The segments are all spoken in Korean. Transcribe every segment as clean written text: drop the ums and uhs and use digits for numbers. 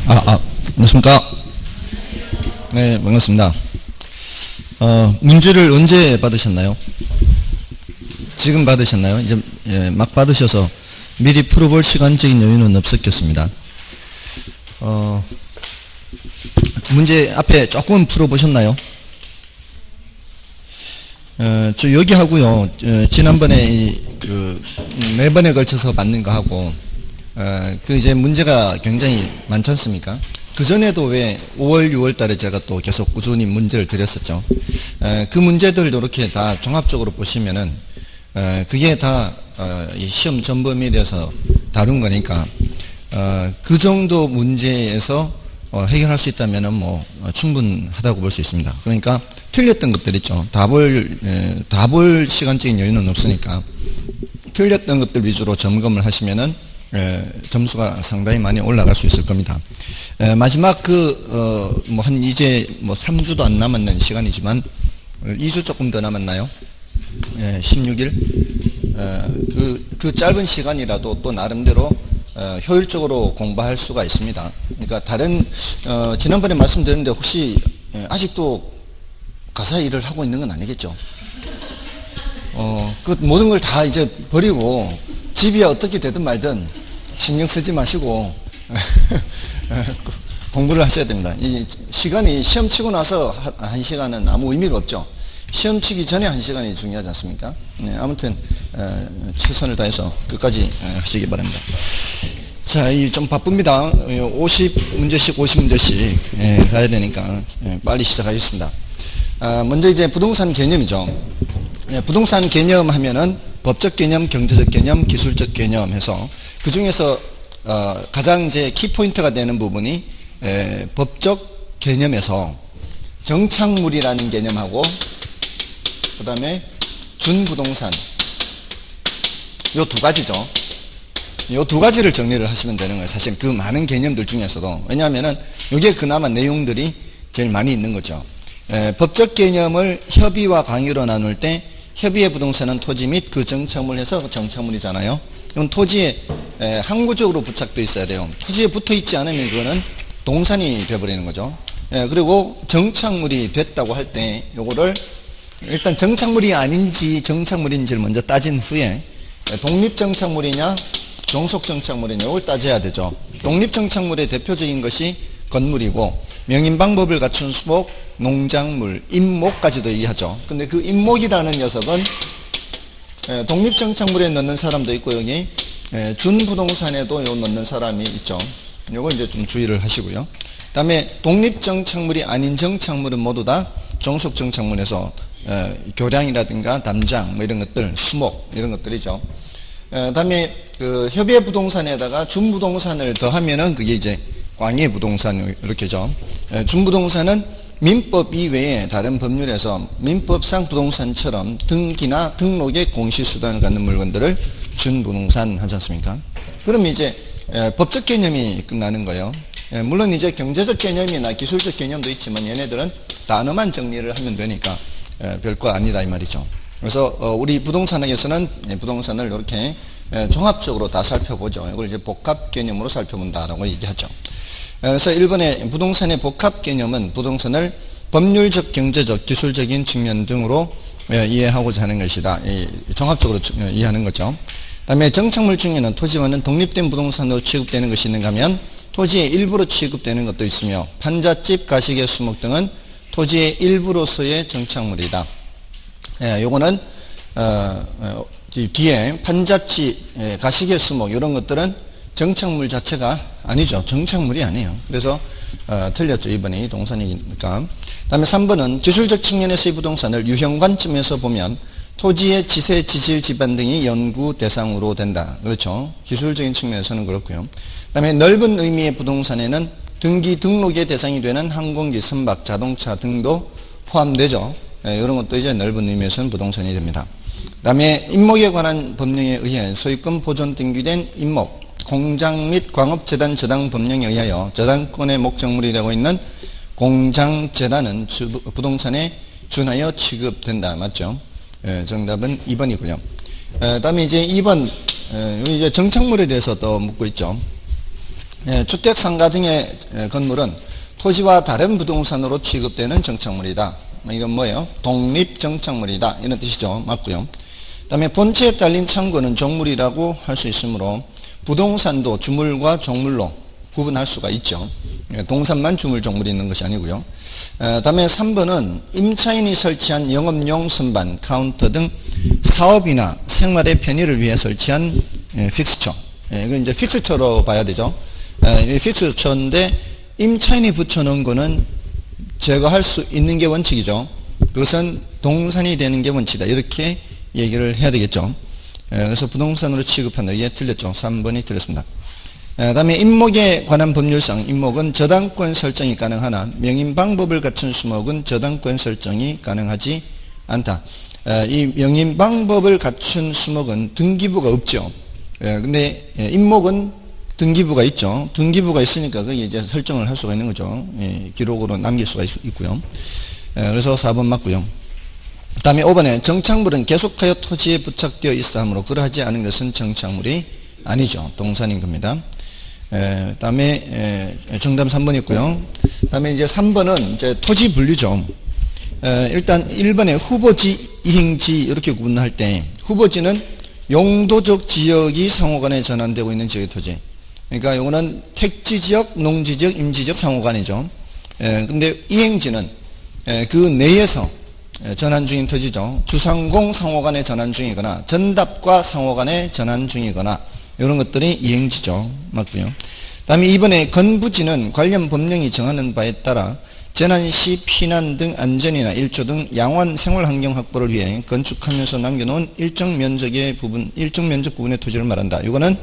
안녕하십니까. 네, 반갑습니다. 문제를 언제 받으셨나요? 지금 받으셨나요? 이제 막 받으셔서 미리 풀어볼 시간적인 여유는 없었겠습니다. 문제 앞에 조금 풀어보셨나요? 저 여기 하고요. 지난번에 네 번에 걸쳐서 받는 거 하고, 이제 문제가 굉장히 많지 않습니까? 그 전에도 왜 5월, 6월 달에 제가 또 계속 꾸준히 문제를 드렸었죠. 그 문제들을 이렇게 다 종합적으로 보시면은, 그게 다, 이 시험 전범위에 대해서 다룬 거니까, 그 정도 문제에서 해결할 수 있다면은 충분하다고 볼 수 있습니다. 그러니까 틀렸던 것들 있죠. 다 볼 시간적인 여유는 없으니까 틀렸던 것들 위주로 점검을 하시면은 점수가 상당히 많이 올라갈 수 있을 겁니다. 마지막 이제 3주도 안 남았는 시간이지만 2주 조금 더 남았나요? 16일. 그 짧은 시간이라도 또 나름대로 효율적으로 공부할 수가 있습니다. 그러니까 지난번에 말씀드렸는데 혹시 아직도 가사 일을 하고 있는 건 아니겠죠? 그 모든 걸 다 이제 버리고 집이 어떻게 되든 말든 신경 쓰지 마시고 공부를 하셔야 됩니다. 이 시간이 시험 치고 나서 1시간은 아무 의미가 없죠. 시험 치기 전에 1시간이 중요하지 않습니까? 네, 아무튼 최선을 다해서 끝까지 하시기 바랍니다. 자, 좀 바쁩니다. 50문제씩 50문제씩 가야 되니까 빨리 시작하겠습니다. 먼저 이제 부동산 개념이죠. 부동산 개념 하면은 법적 개념, 경제적 개념, 기술적 개념 해서 그 중에서 가장 이제 키포인트가 되는 부분이 법적 개념에서 정착물이라는 개념하고 그 다음에 준부동산 요 두 가지죠. 요 두 가지를 정리를 하시면 되는 거예요. 사실 그 많은 개념들 중에서도. 왜냐하면은 요게 그나마 내용들이 제일 많이 있는 거죠. 법적 개념을 협의와 강의로 나눌 때 협의의 부동산은 토지 및 그 정착물 해서 정착물이잖아요. 이건 토지에 항구적으로 부착되어 있어야 돼요. 토지에 붙어 있지 않으면 그거는 동산이 되어버리는 거죠. 그리고 정착물이 됐다고 할 때 요거를 일단 정착물이 아닌지 정착물인지를 먼저 따진 후에 독립정착물이냐 종속정착물이냐 이걸 따져야 되죠. 독립정착물의 대표적인 것이 건물이고 명인방법을 갖춘 수목, 농작물, 임목까지도 얘기하죠. 근데 그 임목이라는 녀석은 독립정착물에 넣는 사람도 있고 여기 준부동산에도 요 넣는 사람이 있죠. 요거 이제 좀 주의를 하시고요. 그 다음에 독립정착물이 아닌 정착물은 모두 다 종속정착물에서 교량이라든가 담장 이런 것들, 수목 이런 것들이죠. 그 다음에 협의의 부동산에다가 준부동산을 더하면은 그게 이제 광의 부동산 이렇게죠. 준부동산은 민법 이외에 다른 법률에서 민법상 부동산처럼 등기나 등록의 공시수단을 갖는 물건들을 준부동산 하지 않습니까? 그럼 이제 법적 개념이 끝나는 거예요. 물론 이제 경제적 개념이나 기술적 개념도 있지만 얘네들은 단어만 정리를 하면 되니까 별거 아니다 이 말이죠. 그래서 우리 부동산학에서는 부동산을 이렇게 종합적으로 다 살펴보죠. 이걸 이제 복합 개념으로 살펴본다라고 얘기하죠. 그래서 1번의 부동산의 복합 개념은 부동산을 법률적, 경제적, 기술적인 측면 등으로 이해하고자 하는 것이다. 종합적으로 이해하는 거죠. 그 다음에 정착물 중에는 토지와는 독립된 부동산으로 취급되는 것이 있는가 하면 토지의 일부로 취급되는 것도 있으며 판잣집, 가시개, 수목 등은 토지의 일부로서의 정착물이다. 요거는 뒤에 판잣집, 가시개, 수목 이런 것들은 정착물 자체가 아니죠. 정착물이 아니에요. 그래서 틀렸죠. 2번이 동산이니까. 그 다음에 3번은 기술적 측면에서의 부동산을 유형 관점에서 보면 토지의 지세, 지질, 지반 등이 연구 대상으로 된다. 그렇죠. 기술적인 측면에서는 그렇고요. 그 다음에 넓은 의미의 부동산에는 등기, 등록의 대상이 되는 항공기, 선박, 자동차 등도 포함되죠. 이런 것도 이제 넓은 의미에서는 부동산이 됩니다. 그 다음에 임목에 관한 법령에 의해 소유권 보존 등기된 임목, 공장 및 광업재단 저당 법령에 의하여 저당권의 목적물이 되고 있는 공장재단은 부동산에 준하여 취급된다. 맞죠? 정답은 2번이고요. 다음에 이제 2번, 이제 정착물에 대해서 또 묻고 있죠. 주택 상가 등의 건물은 토지와 다른 부동산으로 취급되는 정착물이다. 이건 뭐예요? 독립정착물이다. 이런 뜻이죠. 맞고요. 그 다음에 본체에 딸린 창고는 종물이라고 할 수 있으므로 부동산도 주물과 종물로 구분할 수가 있죠. 동산만 주물, 종물이 있는 것이 아니고요. 다음에 3번은 임차인이 설치한 영업용 선반, 카운터 등 사업이나 생활의 편의를 위해 설치한 픽스처. 이건 이제 픽스처로 봐야 되죠. 픽스처인데 임차인이 붙여놓은 거는 제거할 수 있는 게 원칙이죠. 그것은 동산이 되는 게 원칙이다. 이렇게 얘기를 해야 되겠죠. 그래서 부동산으로 취급한다. 이게 틀렸죠. 3번이 틀렸습니다. 다음에 임목에 관한 법률상 임목은 저당권 설정이 가능하나 명인 방법을 갖춘 수목은 저당권 설정이 가능하지 않다. 이 명인 방법을 갖춘 수목은 등기부가 없죠. 근데 임목은 등기부가 있죠. 등기부가 있으니까 그게 이제 설정을 할 수가 있는 거죠. 기록으로 남길 수가 있고요. 그래서 4번 맞고요. 그 다음에 5번에 정착물은 계속하여 토지에 부착되어 있어 하므로 그러하지 않은 것은 정착물이 아니죠. 동산인 겁니다. 다음에 정답 3번 있고요. 다음에 이제 3번은 이제 토지 분류죠. 일단 1번에 후보지, 이행지 이렇게 구분할 때 후보지는 용도적 지역이 상호간에 전환되고 있는 지역의 토지. 그러니까 이거는 택지지역, 농지지역, 임지지역 상호간이죠. 근데 이행지는 그 내에서 전환 중인 토지죠. 주상공 상호간에 전환 중이거나 전답과 상호간에 전환 중이거나 이런 것들이 이행지죠. 맞고요. 다음에 이번에 건부지는 관련 법령이 정하는 바에 따라 재난시 피난 등 안전이나 일조 등 양호한 생활환경 확보를 위해 건축하면서 남겨놓은 일정 면적 부분의 토지를 말한다. 이거는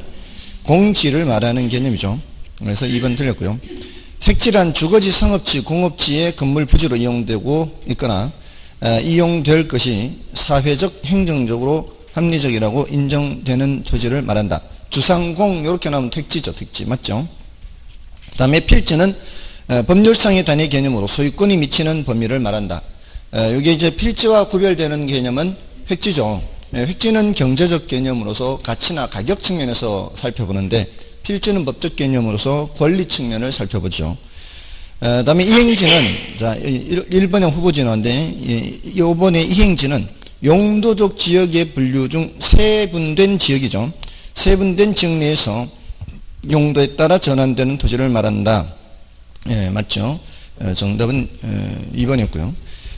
공지를 말하는 개념이죠. 그래서 2번 틀렸고요. 택지란 주거지, 상업지, 공업지의 건물 부지로 이용되고 있거나 이용될 것이 사회적, 행정적으로 합리적이라고 인정되는 토지를 말한다. 주상공 이렇게 나오면 택지죠. 택지 맞죠? 그 다음에 필지는 법률상의 단위 개념으로 소유권이 미치는 범위를 말한다. 이게 이제 필지와 구별되는 개념은 획지죠. 획지는 경제적 개념으로서 가치나 가격 측면에서 살펴보는데 필지는 법적 개념으로서 권리 측면을 살펴보죠. 그 다음에 이행지는 자 1번의 후보지 나왔는데 5번의 이행지는 용도적 지역의 분류 중 세분된 지역이죠. 세분된 지역 내에서 용도에 따라 전환되는 토지를 말한다. 맞죠? 정답은 2번이었고요.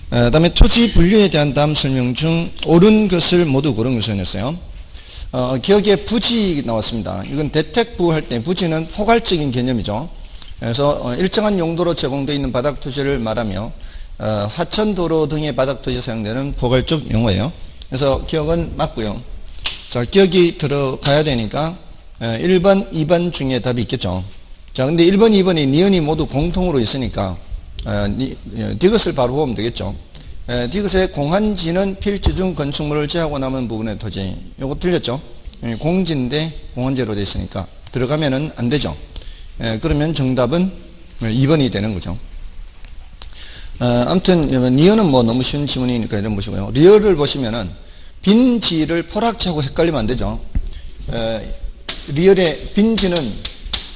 다음에 토지 분류에 대한 다음 설명 중 옳은 것을 모두 고른 것이었어요. 기억에 부지 나왔습니다. 이건 대택부 할 때 부지는 포괄적인 개념이죠. 그래서 일정한 용도로 제공되어 있는 바닥 토지를 말하며 하천도로 등의 바닥 토지에 사용되는 포괄적 용어예요. 그래서 기억은 맞고요. 자, 기억이 들어가야 되니까 1번, 2번 중에 답이 있겠죠. 자, 근데 1번, 2번이 니은이 모두 공통으로 있으니까 디귿을 바로 보면 되겠죠. 디귿의 공한지는 필지 중 건축물을 제하고 남은 부분의 토지. 요거 틀렸죠? 공지인데 공한제로 되어 있으니까 들어가면은 안 되죠. 그러면 정답은 2번이 되는 거죠. 아무튼 니은은 뭐 너무 쉬운 지문이니까 이런 보시고요. 리얼을 보시면은 빈지를 포락지하고 헷갈리면 안 되죠. 리얼의 빈지는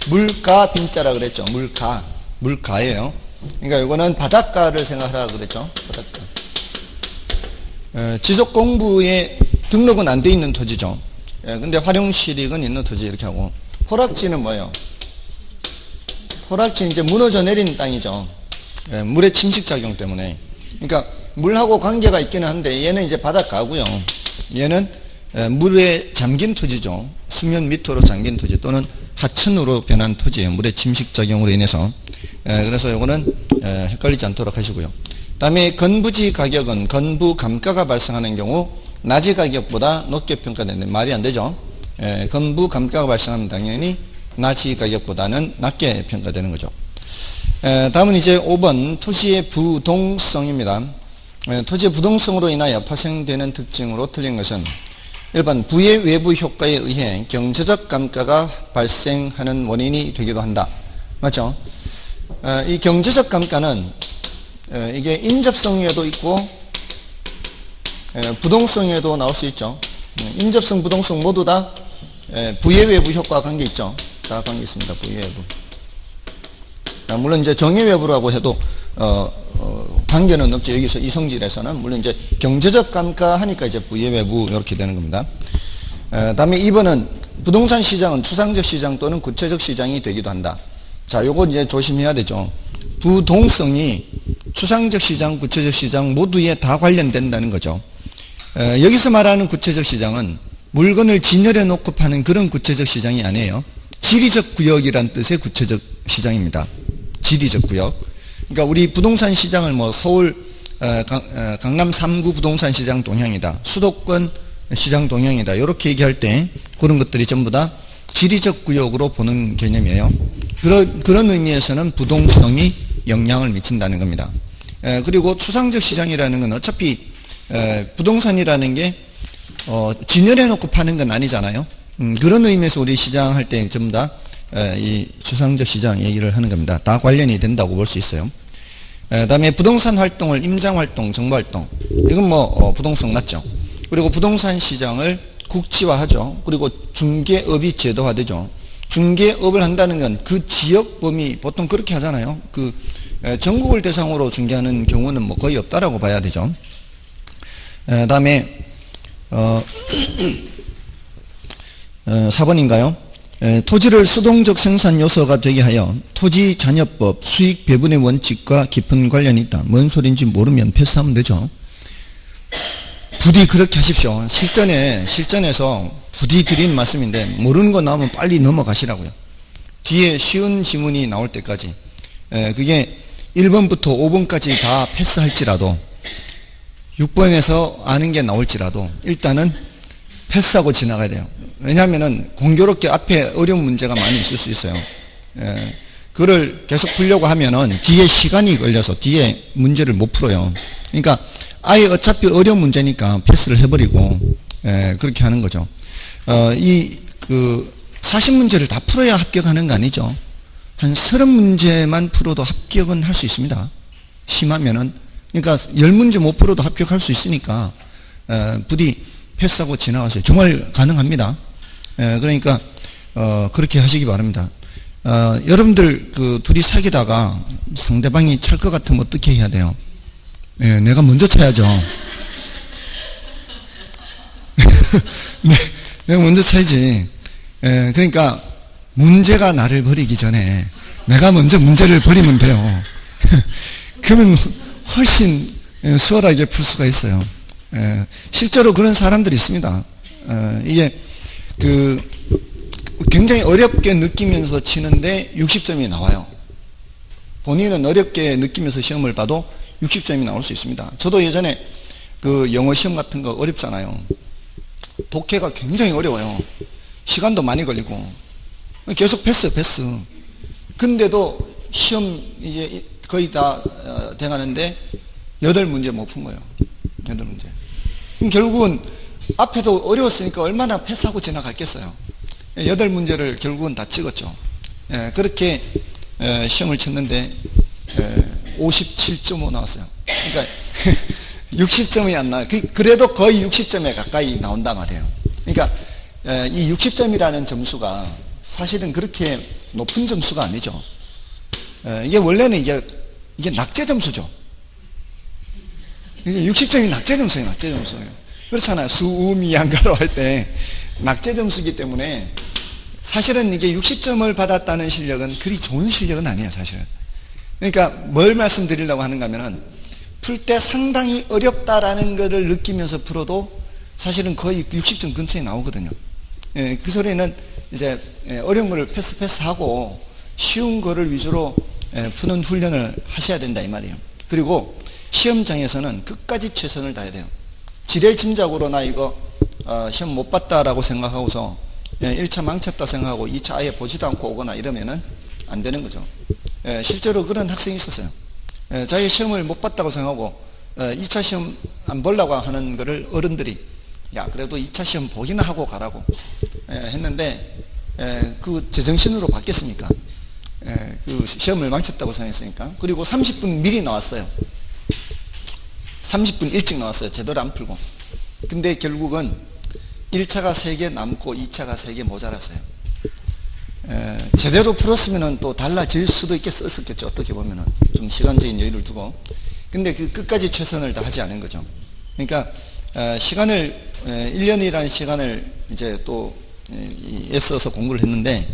물가 빈자라 그랬죠. 물가예요. 그러니까 이거는 바닷가를 생각하라 그랬죠. 바닷가. 지속공부에 등록은 안 돼 있는 토지죠. 근데 활용실익은 있는 토지 이렇게 하고. 포락지는 뭐예요? 포락지는 이제 무너져 내리는 땅이죠. 물의 침식작용 때문에. 그러니까 물하고 관계가 있기는 한데 얘는 이제 바닷가고요. 얘는 물에 잠긴 토지죠. 수면 밑으로 잠긴 토지 또는 하천으로 변한 토지예요. 물의 침식작용으로 인해서. 그래서 이거는 헷갈리지 않도록 하시고요. 다음에 건부지 가격은 건부 감가가 발생하는 경우 낮이 가격보다 높게 평가되는데 말이 안 되죠. 건부 감가가 발생하면 당연히 낮이 가격보다는 낮게 평가되는 거죠. 다음은 이제 5번 토지의 부동성입니다. 토지의 부동성으로 인하여 파생되는 특징으로 틀린 것은 1번 부의 외부 효과에 의해 경제적 감가가 발생하는 원인이 되기도 한다. 맞죠? 이 경제적 감가는 이게 인접성에도 있고 부동성에도 나올 수 있죠. 인접성, 부동성 모두 다 부의 외부 효과와 관계 있죠. 다 관계 있습니다. 부의 외부. 물론 이제 정예외부라고 해도 관계는 없죠. 여기서 이 성질에서는 물론 이제 경제적 감가하니까 이제 부예외부 이렇게 되는 겁니다. 다음에 2번은 부동산 시장은 추상적 시장 또는 구체적 시장이 되기도 한다. 자, 요거 이제 조심해야 되죠. 부동성이 추상적 시장, 구체적 시장 모두에 다 관련된다는 거죠. 여기서 말하는 구체적 시장은 물건을 진열해 놓고 파는 그런 구체적 시장이 아니에요. 지리적 구역이란 뜻의 구체적 시장입니다. 지리적 구역. 그러니까 우리 부동산 시장을 뭐 서울 강남 3구 부동산 시장 동향이다. 수도권 시장 동향이다. 이렇게 얘기할 때 그런 것들이 전부 다 지리적 구역으로 보는 개념이에요. 그런 의미에서는 부동성이 영향을 미친다는 겁니다. 그리고 추상적 시장이라는 건 어차피 부동산이라는 게 진열해 놓고 파는 건 아니잖아요. 그런 의미에서 우리 시장 할 때 전부 다 이 추상적 시장 얘기를 하는 겁니다. 다 관련이 된다고 볼 수 있어요. 다음에 부동산 활동을 임장활동, 정보활동, 이건 뭐 부동성 맞죠. 그리고 부동산 시장을 국지화하죠. 그리고 중개업이 제도화되죠. 중개업을 한다는 건 그 지역 범위, 보통 그렇게 하잖아요. 전국을 대상으로 중개하는 경우는 뭐 거의 없다라고 봐야 되죠. 다음에 4번인가요? 토지를 수동적 생산 요소가 되게 하여 토지 잔여법, 수익 배분의 원칙과 깊은 관련이 있다. 뭔 소리인지 모르면 패스하면 되죠. 부디 그렇게 하십시오. 실전에서 부디 드리는 말씀인데 모르는 거 나오면 빨리 넘어가시라고요. 뒤에 쉬운 지문이 나올 때까지. 그게 1번부터 5번까지 다 패스할지라도 6번에서 아는 게 나올지라도 일단은 패스하고 지나가야 돼요. 왜냐하면은 공교롭게 앞에 어려운 문제가 많이 있을 수 있어요. 그걸 계속 풀려고 하면은 뒤에 시간이 걸려서 뒤에 문제를 못 풀어요. 그러니까 아예 어차피 어려운 문제니까 패스를 해버리고 그렇게 하는 거죠. 40문제를 다 풀어야 합격하는 거 아니죠. 한 30문제만 풀어도 합격은 할 수 있습니다. 심하면은. 그러니까 10문제 못 풀어도 합격할 수 있으니까 부디 패스하고 지나가세요. 정말 가능합니다. 그러니까 그렇게 하시기 바랍니다. 여러분들 둘이 사귀다가 상대방이 찰 것 같으면 어떻게 해야 돼요? 내가 먼저 차야죠. 내가 먼저 차야지. 그러니까 문제가 나를 버리기 전에 내가 먼저 문제를 버리면 돼요. 그러면 훨씬 수월하게 풀 수가 있어요. 실제로 그런 사람들이 있습니다. 이게 굉장히 어렵게 느끼면서 치는데 60점이 나와요. 본인은 어렵게 느끼면서 시험을 봐도 60점이 나올 수 있습니다. 저도 예전에 영어 시험 같은 거 어렵잖아요. 독해가 굉장히 어려워요. 시간도 많이 걸리고 계속 패스. 근데도 시험 이제 거의 다 돼가는데 8문제 못 푼 거예요. 8문제. 그럼 결국은 앞에도 어려웠으니까 얼마나 패스하고 지나갔겠어요. 8문제를 결국은 다 찍었죠. 그렇게 시험을 쳤는데 57.5 나왔어요. 그러니까 60점이 안 나와요. 그래도 거의 60점에 가까이 나온단 말이에요. 그러니까 이 60점이라는 점수가 사실은 그렇게 높은 점수가 아니죠. 이게 원래는 이게 낙제 점수죠. 60점이 낙제 점수예요. 낙제 점수예요. 그렇잖아요. 수우미양가로 할 때 낙제 점수이기 때문에 사실은 이게 60점을 받았다는 실력은 그리 좋은 실력은 아니에요. 사실은. 그러니까 뭘 말씀드리려고 하는가 하면은 풀 때 상당히 어렵다라는 것을 느끼면서 풀어도 사실은 거의 60점 근처에 나오거든요. 그 소리는 이제 어려운 거를 패스하고 쉬운 거를 위주로 푸는 훈련을 하셔야 된다 이 말이에요. 그리고 시험장에서는 끝까지 최선을 다해야 돼요. 지레짐작으로 나 이거 시험 못 봤다라고 생각하고서 1차 망쳤다 생각하고 2차 아예 보지도 않고 오거나 이러면은 안 되는 거죠. 실제로 그런 학생이 있었어요. 자기 시험을 못 봤다고 생각하고 2차 시험 안 보려고 하는 거를 어른들이 야 그래도 2차 시험 보기나 하고 가라고 했는데 그 제정신으로 바뀌었으니까 그 시험을 망쳤다고 생각했으니까. 그리고 30분 미리 나왔어요. 30분 일찍 나왔어요. 제대로 안 풀고. 근데 결국은 1차가 3개 남고 2차가 3개 모자랐어요. 제대로 풀었으면 또 달라질 수도 있었겠죠. 어떻게 보면은 좀 시간적인 여유를 두고. 근데 그 끝까지 최선을 다하지 않은 거죠. 그러니까 시간을 1년이라는 시간을 이제 또 애써서 공부를 했는데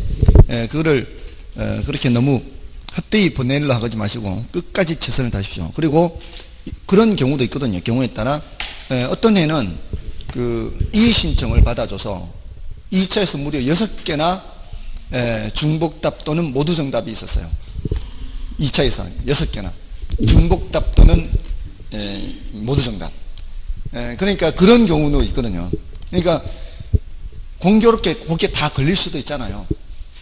그거를 그렇게 너무 헛되이 보내려 하지 마시고 끝까지 최선을 다하십시오. 그리고 그런 경우도 있거든요. 경우에 따라 어떤 해는 그 이의 신청을 받아줘서 2차에서 무려 6개나 중복답 또는 모두 정답이 있었어요. 2차에서 6개나 중복답 또는 모두 정답. 그러니까 그런 경우도 있거든요. 그러니까 공교롭게 거기에 다 걸릴 수도 있잖아요.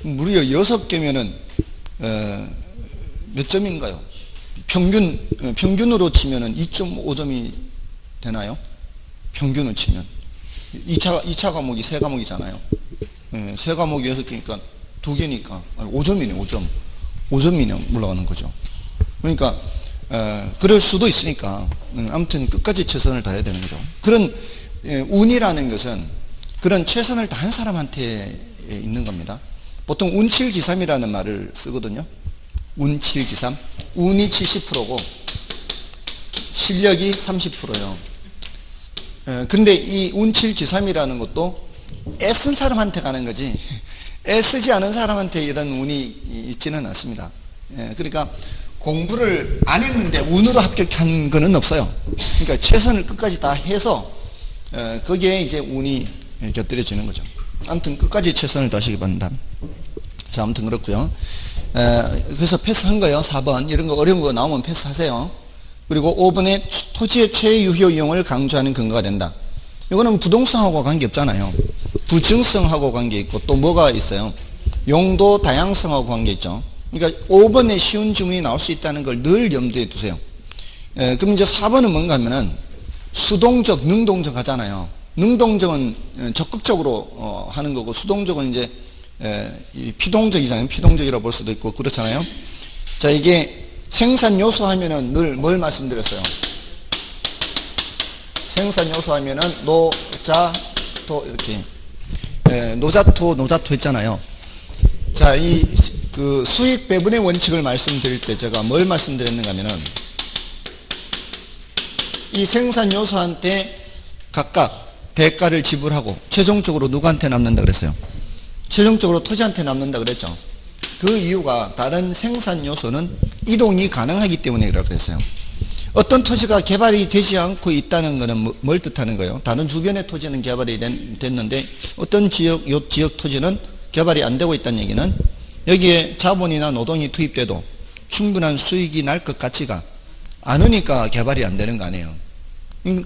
무려 6개면은 몇 점인가요? 평균으로 치면은 2.5점이 되나요? 평균을 치면 2차 과목이 3과목이잖아요. 3과목이 6개니까 2개니까 5점이네. 5점이 올라가는 거죠. 그러니까 그럴 수도 있으니까 아무튼 끝까지 최선을 다해야 되는 거죠. 그런 운이라는 것은 그런 최선을 다한 사람한테 있는 겁니다. 보통 운칠기삼이라는 말을 쓰거든요. 운칠기삼. 운이 70%고 실력이 30%예요. 근데 이 운칠기삼이라는 것도 애쓴 사람한테 가는 거지 애쓰지 않은 사람한테 이런 운이 있지는 않습니다. 그러니까 공부를 안 했는데 운으로 합격한 거는 없어요. 그러니까 최선을 끝까지 다 해서 거기에 이제 운이 곁들여지는 거죠. 아무튼 끝까지 최선을 다하시기 바랍니다. 자, 아무튼 그렇고요. 그래서 패스한 거예요. 4번 이런 거 어려운 거 나오면 패스하세요. 그리고 5번에 토지의 최유효 이용을 강조하는 근거가 된다. 이거는 부동성하고 관계없잖아요. 부증성하고 관계있고 또 뭐가 있어요? 용도 다양성하고 관계있죠. 그러니까 5번에 쉬운 주문이 나올 수 있다는 걸 늘 염두에 두세요. 그럼 이제 4번은 뭔가 하면은 수동적, 능동적 하잖아요. 능동적은 적극적으로 하는 거고 수동적은 이제 피동적이잖아요. 피동적이라고 볼 수도 있고 그렇잖아요. 자, 이게 생산 요소 하면은 늘 뭘 말씀드렸어요? 생산 요소 하면은 노자토 이렇게 노자토 했잖아요. 자, 이 그 수익 배분의 원칙을 말씀드릴 때 제가 뭘 말씀드렸는가 하면은 이 생산 요소한테 각각 대가를 지불하고 최종적으로 누구한테 남는다 그랬어요? 최종적으로 토지한테 남는다 그랬죠. 그 이유가 다른 생산 요소는 이동이 가능하기 때문에 그렇다고 그랬어요. 어떤 토지가 개발이 되지 않고 있다는 것은 뭘 뜻하는 거예요? 다른 주변의 토지는 개발이 됐는데 어떤 요 지역 토지는 개발이 안 되고 있다는 얘기는 여기에 자본이나 노동이 투입돼도 충분한 수익이 날 것 같지가 않으니까 개발이 안 되는 거 아니에요.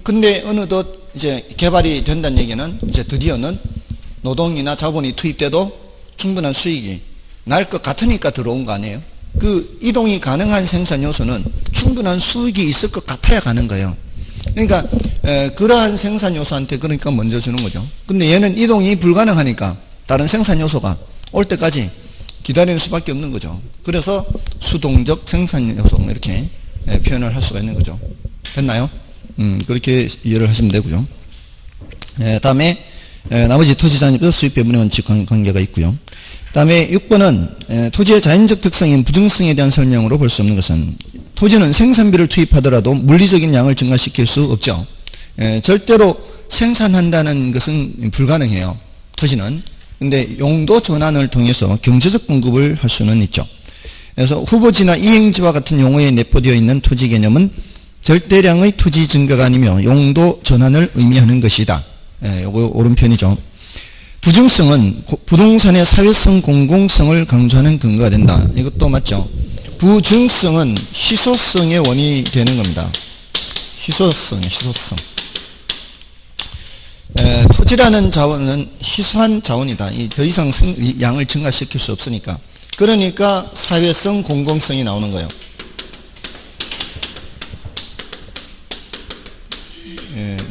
근데 어느덧 이제 개발이 된다는 얘기는 이제 드디어는 노동이나 자본이 투입돼도 충분한 수익이 날 것 같으니까 들어온 거 아니에요. 그 이동이 가능한 생산 요소는 충분한 수익이 있을 것 같아야 가는 거예요. 그러니까 그러한 생산 요소한테 그러니까 먼저 주는 거죠. 근데 얘는 이동이 불가능하니까 다른 생산 요소가 올 때까지 기다리는 수밖에 없는 거죠. 그래서 수동적 생산 요소 이렇게 표현을 할 수가 있는 거죠. 됐나요? 그렇게 이해를 하시면 되고요. 다음에 나머지 토지 잔입에서 수익 배분의 원칙 관계가 있고요. 다음에 6번은 토지의 자연적 특성인 부증성에 대한 설명으로 볼 수 없는 것은 토지는 생산비를 투입하더라도 물리적인 양을 증가시킬 수 없죠. 절대로 생산한다는 것은 불가능해요. 토지는. 근데 용도 전환을 통해서 경제적 공급을 할 수는 있죠. 그래서 후보지나 이행지와 같은 용어에 내포되어 있는 토지 개념은 절대량의 토지 증가가 아니며 용도 전환을 의미하는 것이다. 요거 옳은 편이죠. 부증성은 부동산의 사회성 공공성을 강조하는 근거가 된다. 이것도 맞죠. 부증성은 희소성의 원인이 되는 겁니다. 희소성. 토지라는 자원은 희소한 자원이다. 더 이상 양을 증가시킬 수 없으니까. 그러니까 사회성 공공성이 나오는 거예요.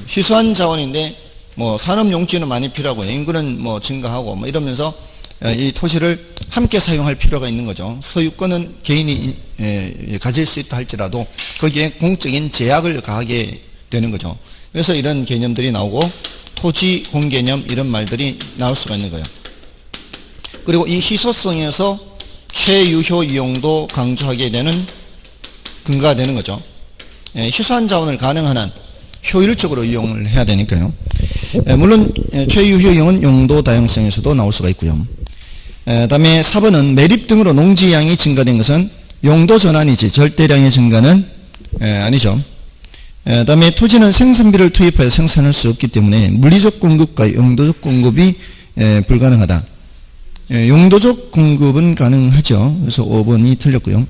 희소한 자원인데 뭐 산업용지는 많이 필요하고 인구는 뭐 증가하고 뭐 이러면서 이 토지를 함께 사용할 필요가 있는 거죠. 소유권은 개인이 가질 수 있다 할지라도 거기에 공적인 제약을 가하게 되는 거죠. 그래서 이런 개념들이 나오고 토지 공개념 이런 말들이 나올 수가 있는 거예요. 그리고 이 희소성에서 최유효 이용도 강조하게 되는 근거가 되는 거죠. 희소한 자원을 가능한 한 효율적으로 이용을 해야 되니까요. 물론 최유효 이용은 용도 다양성에서도 나올 수가 있고요. 다음에 4번은 매립 등으로 농지량이 증가된 것은 용도 전환이지 절대량의 증가는 아니죠. 다음에 토지는 생산비를 투입하여 생산할 수 없기 때문에 물리적 공급과 용도적 공급이 불가능하다. 용도적 공급은 가능하죠. 그래서 5번이 틀렸고요.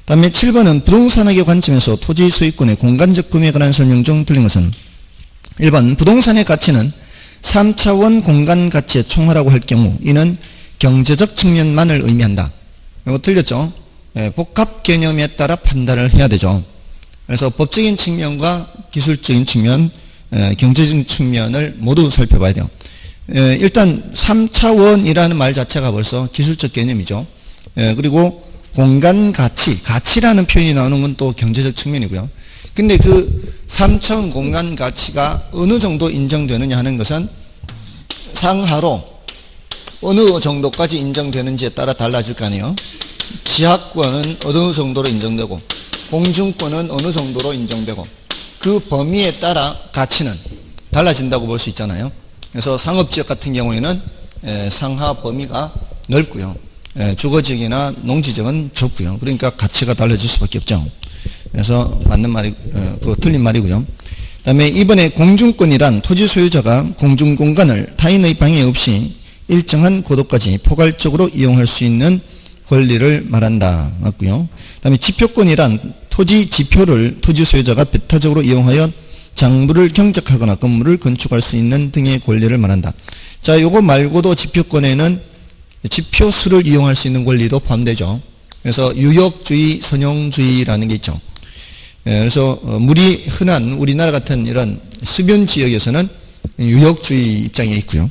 다음에 7번은 부동산학의 관점에서 토지 소유권의 공간적 범위에 관한 설명 중 틀린 것은 1번 부동산의 가치는 3차원 공간 가치의 총화라고 할 경우 이는 경제적 측면만을 의미한다. 이거 틀렸죠. 복합 개념에 따라 판단을 해야 되죠. 그래서 법적인 측면과 기술적인 측면, 경제적인 측면을 모두 살펴봐야 돼요. 일단 3차원이라는 말 자체가 벌써 기술적 개념이죠. 그리고 공간 가치, 가치라는 표현이 나오는 건 또 경제적 측면이고요. 근데 그 3차원 공간 가치가 어느 정도 인정되느냐 하는 것은 상하로 어느 정도까지 인정되는지에 따라 달라질 거 아니에요. 지하권은 어느 정도로 인정되고 공중권은 어느 정도로 인정되고 그 범위에 따라 가치는 달라진다고 볼 수 있잖아요. 그래서 상업지역 같은 경우에는 상하 범위가 넓고요. 주거지역이나 농지지역은 좁고요. 그러니까 가치가 달라질 수밖에 없죠. 그래서 맞는 말이 틀린 말이고요. 그다음에 이번에 공중권이란 토지 소유자가 공중공간을 타인의 방해 없이 일정한 고도까지 포괄적으로 이용할 수 있는 권리를 말한다. 맞고요. 그다음에 지표권이란 토지 지표를 토지 소유자가 배타적으로 이용하여 장부를 경작하거나 건물을 건축할 수 있는 등의 권리를 말한다. 자, 요거 말고도 지표권에는 지표수를 이용할 수 있는 권리도 포함되죠. 그래서 유역주의, 선용주의라는 게 있죠. 그래서 물이 흔한 우리나라 같은 이런 수변 지역에서는 유역주의 입장에 있고요.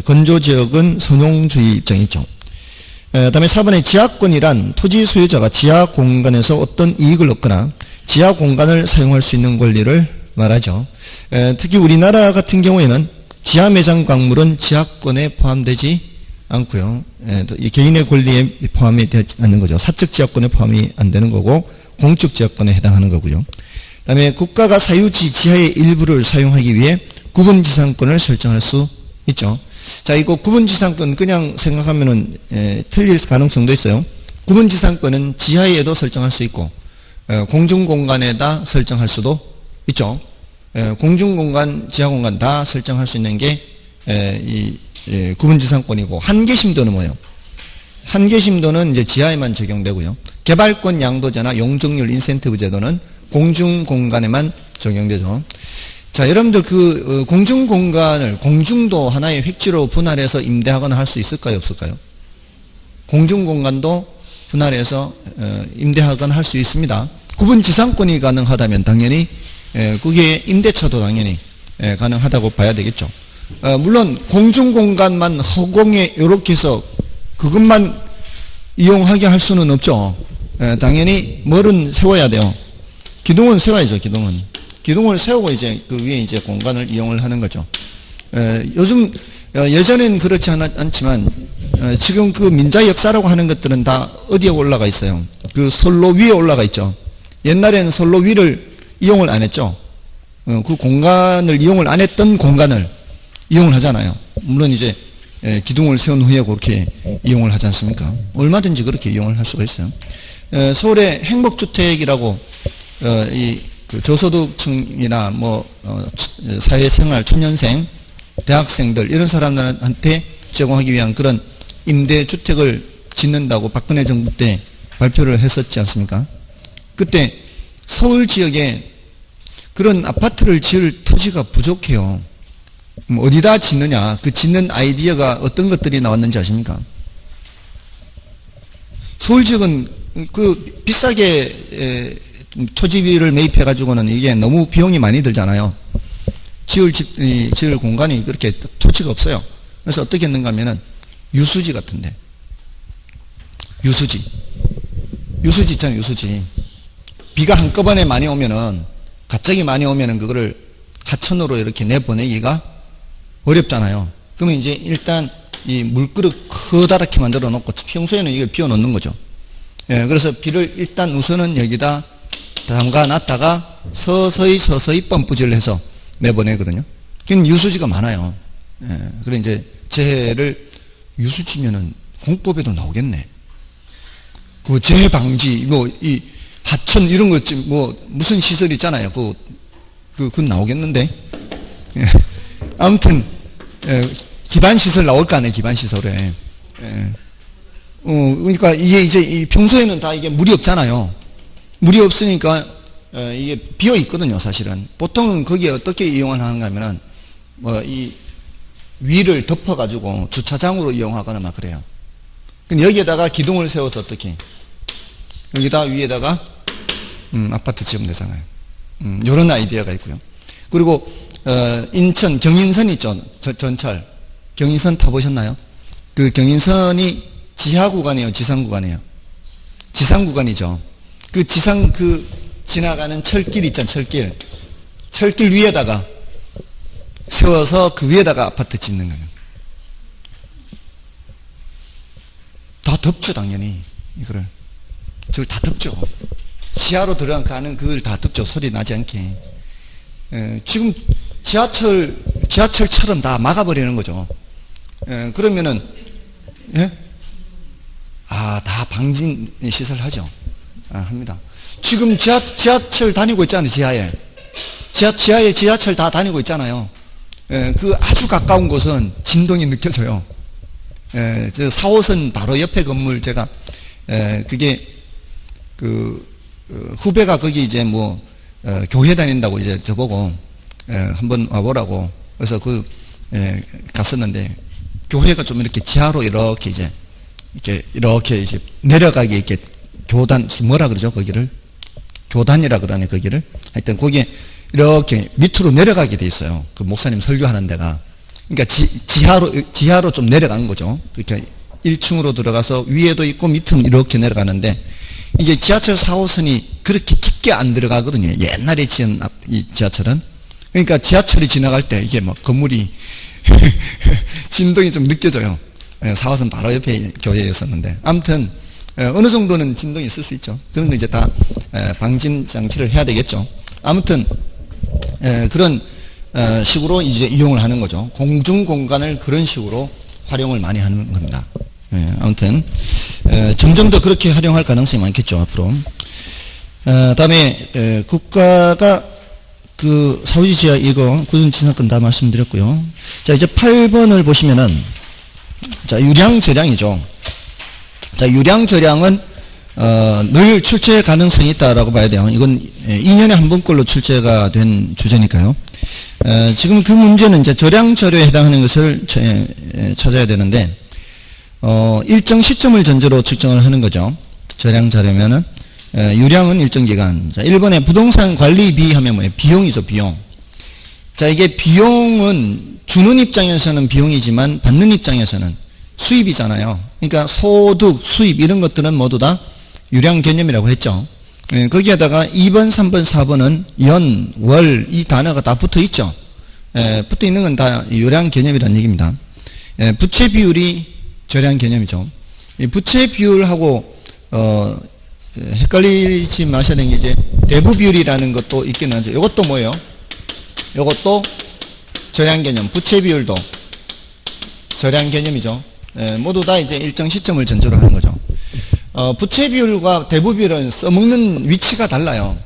건조 지역은 선용주의 입장에 있죠. 다음에 4번에 지하권이란 토지 소유자가 지하 공간에서 어떤 이익을 얻거나 지하 공간을 사용할 수 있는 권리를 말하죠. 특히 우리나라 같은 경우에는 지하 매장 광물은 지하권에 포함되지 않고요. 이 개인의 권리에 포함이 되지 않는 거죠. 사적 지하권에 포함이 안 되는 거고 공적 지하권에 해당하는 거고요. 그 다음에 국가가 사유지 지하의 일부를 사용하기 위해 구분지상권을 설정할 수 있죠. 자, 이거 구분지상권 그냥 생각하면은 틀릴 가능성도 있어요. 구분지상권은 지하에도 설정할 수 있고 공중공간에다 설정할 수도 있죠. 공중공간, 지하공간 다 설정할 수 있는 게 구분지상권이고 한계심도는 뭐예요? 한계심도는 이제 지하에만 적용되고요. 개발권 양도제나 용적률 인센티브 제도는 공중공간에만 적용되죠. 자, 여러분들 그 공중공간을 공중도 하나의 획지로 분할해서 임대하거나 할 수 있을까요, 없을까요? 공중공간도 분할해서 임대하거나 할 수 있습니다. 구분지상권이 가능하다면 당연히 그게 임대차도 당연히 가능하다고 봐야 되겠죠. 물론 공중공간만 허공에 이렇게 해서 그것만 이용하게 할 수는 없죠. 당연히 뭐는 세워야 돼요. 기둥은 세워야죠. 기둥을 세우고 이제 그 위에 이제 공간을 이용을 하는 거죠. 요즘 예전엔 그렇지 않지만 지금 그 민자 역사라고 하는 것들은 다 어디에 올라가 있어요? 그 선로 위에 올라가 있죠. 옛날에는 선로 위를 이용을 안 했죠. 그 공간을 이용을 안 했던 공간을 이용을 하잖아요. 물론 이제 기둥을 세운 후에 그렇게 이용을 하지 않습니까? 얼마든지 그렇게 이용을 할 수가 있어요. 서울의 행복주택이라고 그 저소득층이나 사회생활 초년생, 대학생들 이런 사람들한테 제공하기 위한 그런 임대주택을 짓는다고 박근혜 정부 때 발표를 했었지 않습니까? 그때 서울 지역에 그런 아파트를 지을 토지가 부족해요. 어디다 짓느냐? 그 짓는 아이디어가 어떤 것들이 나왔는지 아십니까? 서울 지역은 그 비싸게 토지비를 매입해 가지고는 이게 너무 비용이 많이 들잖아요. 지을 공간이 그렇게 토지가 없어요. 그래서 어떻게 했는가 하면은 유수지 같은데. 유수지 있잖아요, 유수지. 비가 한꺼번에 많이 오면은, 갑자기 많이 오면은 그거를 하천으로 이렇게 내보내기가 어렵잖아요. 그러면 이제 일단 이 물그릇 커다랗게 만들어 놓고 평소에는 이걸 비워 놓는 거죠. 예, 그래서 비를 일단 우선은 여기다 담가 놨다가 서서히 펌프질을 해서 내보내거든요. 그럼 유수지가 많아요. 예, 그래 이제 재해를 유수지면은 공법에도 나오겠네. 그 재해 방지 이 하천 이런 것 무슨 시설 있잖아요. 그건 나오겠는데. 예. 아무튼 기반 시설 나올 거 아니에요. 기반 시설에. 예. 그러니까 이게 이제 평소에는 다 이게 물이 없잖아요. 물이 없으니까 이게 비어 있거든요. 사실은 보통은 거기에 어떻게 이용을 하는가 하면은 이 위를 덮어 가지고 주차장으로 이용하거나 막 그래요. 근데 여기에다가 기둥을 세워서 어떻게 여기다 위에다가 아파트 지으면 되잖아요. 이런 아이디어가 있고요. 그리고 인천 경인선 있죠. 전철 경인선 타보셨나요? 그 경인선이 지하 구간이에요, 지상 구간이에요? 지상 구간이죠. 그 지나가는 철길 있잖아요. 철길 위에다가 세워서 그 위에다가 아파트 짓는 거예요. 다 덮죠, 당연히. 이거를. 저걸 다 덮죠. 지하로 들어가는 그걸 다 덮죠. 소리 나지 않게. 지금 지하철처럼 다 막아버리는 거죠. 그러면은, 예? 다 방진 시설 하죠. 합니다. 지금 지하철 다니고 있잖아요, 지하에. 지하에 지하철 다 다니고 있잖아요. 그 아주 가까운 곳은 진동이 느껴져요. 저 4호선 바로 옆에 건물 제가, 그게, 후배가 거기 이제 교회 다닌다고 이제 저보고, 한번 와보라고. 그래서 갔었는데, 교회가 좀 이렇게 지하로 이렇게 이제 내려가게 이렇게 교단, 뭐라 그러죠, 거기를? 교단이라 그러네, 거기를. 하여튼 거기에 이렇게 밑으로 내려가게 돼 있어요. 그 목사님 설교하는 데가. 그러니까 지하로 좀 내려가는 거죠. 이렇게 1층으로 들어가서 위에도 있고 밑으로 이렇게 내려가는데, 이게 지하철 4호선이 그렇게 깊게 안 들어가거든요. 옛날에 지은 이 지하철은. 그러니까 지하철이 지나갈 때 이게 건물이 진동이 좀 느껴져요. 4호선 바로 옆에 교회였었는데. 아무튼, 어느 정도는 진동이 있을 수 있죠. 그런 거 이제 다 방진 장치를 해야 되겠죠. 아무튼, 그런 식으로 이제 이용을 하는 거죠. 공중 공간을 그런 식으로 활용을 많이 하는 겁니다. 아무튼, 점점 더 그렇게 활용할 가능성이 많겠죠, 앞으로. 다음에, 국가가 사우디 지하 이거 구전진사건 다 말씀드렸고요. 자, 이제 8번을 보시면은, 자, 유량 저량이죠. 자, 유량 저량은, 늘 출제 가능성이 있다라고 봐야 돼요. 이건 2년에 한 번꼴로 출제가 된 주제니까요. 지금 그 문제는 이제 저량 자료에 해당하는 것을 찾아야 되는데, 일정 시점을 전제로 측정을 하는 거죠. 저량 자료면은, 유량은 일정 기간. 자, 1번에 부동산 관리비 하면 뭐예요? 비용이죠, 비용. 자, 이게 비용은 주는 입장에서는 비용이지만 받는 입장에서는 수입이잖아요. 그러니까 소득, 수입 이런 것들은 모두 다 유량 개념이라고 했죠. 거기에다가 2번, 3번, 4번은 연, 월 이 단어가 다 붙어 있죠. 붙어 있는 건 다 유량 개념이라는 얘기입니다. 부채 비율이 저량 개념이죠. 이 부채 비율하고 헷갈리지 마셔야 되는 게 이제 대부 비율이라는 것도 있긴 하죠. 이것도 뭐예요? 이것도 저량 개념, 부채 비율도 저량 개념이죠. 모두 다 이제 일정 시점을 전제로 하는 거죠. 부채 비율과 대부 비율은 써먹는 위치가 달라요.